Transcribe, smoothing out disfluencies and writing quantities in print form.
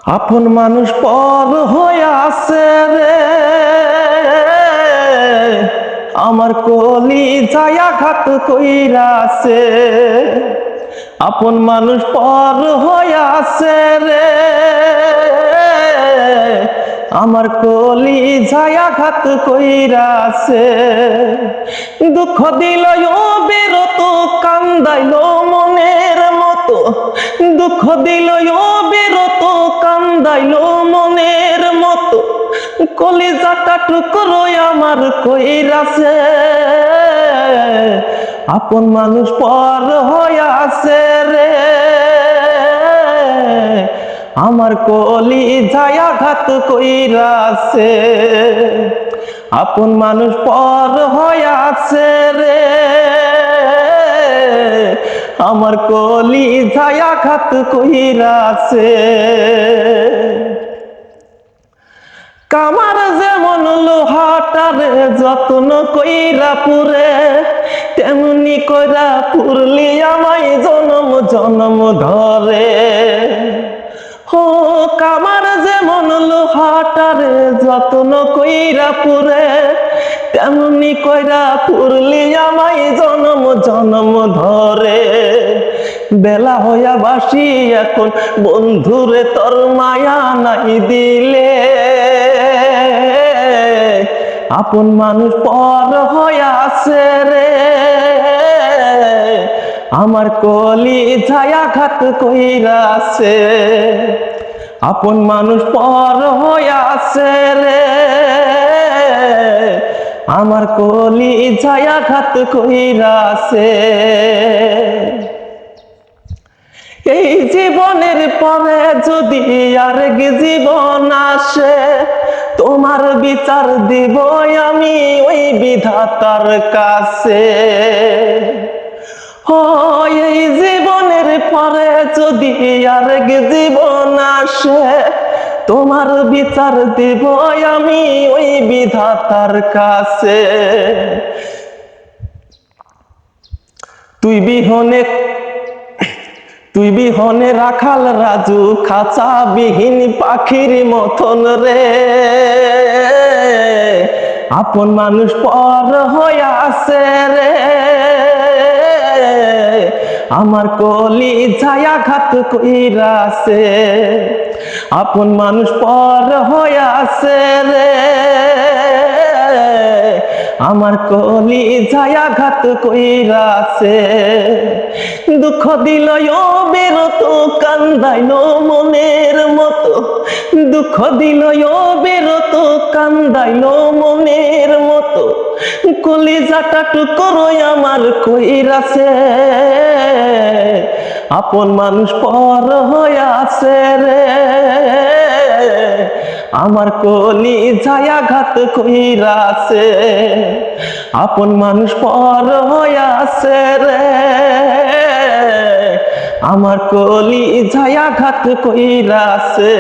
আপন মানুষ পর হয়ে আছে রে, আমার কলি যায় আঘাত কইরাছে। আপন মানুষ পর হয়ে আছে রে, আমার কলি যায় আঘাত কইরাছে। দুঃখ দিল বেরত কান্দাইল মনের মতো, দুঃখ দিল বেরত কান্দাইল মনের মতো, কলিজাটা টুকরো আমার কইরাছে। আপন মানুষ পর হয়ে আছে রে, আমার কলিজায় আঘাত কইরাছে। আপন মানুষ পর হয়ে আছে রে, আমার কলিজায় আঘাত কইরাছে। কামার যেমন লোহাটারে যত্ন কইরা পুরে, তেমনি কইরা পুরলি আমায় জনম জনম ধরে। ও কামার যেমন লোহাটারে যত্ন কইরা পুরে, তেমনি কইরা পুরলি আমায় জনম জনম ধরে। বেলা হইয়া বাসি এখন বন্ধুরে তোর মায়া নাই দিলে, আপন মানুষ পর হয়ে আছে রে, আমার কলিজায় আঘাত কইরাছে। আপন মানুষ পর হয়ে আছে রে, আমার কলিজায় আঘাত কইরাছে। এই জীবনের পরে যদি আরেক জীবন আসে, তোমার বিচার দিব আমি ওই বিধাতার কাছে। ও এই জীবনের পরে যদি আরেক জীবন আসে, তোমার বিচার দিব আমি ওই বিধাতার কাছে। তুই বিহনে রাখাল রাজু খাঁচা বিহীন পাখির মতন রে, আপন মানুষ পর হয়ে আছে রে, আমার কলিজায় আঘাত কইরাছে। আপন মানুষ পর হয়ে আছে রে, আমার কলিজায় আঘাত কইরাছে। দুঃখ দিল বেরত কান্দাইল মনের মতো, দুঃখ দিল বেরত কান্দাইল মনের মতো, কলিজাটা টুকরো আমার কইরাছে। আপন মানুষ পর হয়ে আছে রে, আমার কলিজায় আঘাত কইরাছে। আপন মানুষ পর হয়ে আছে রে, আমার কলিজায় আঘাত কইরাছে।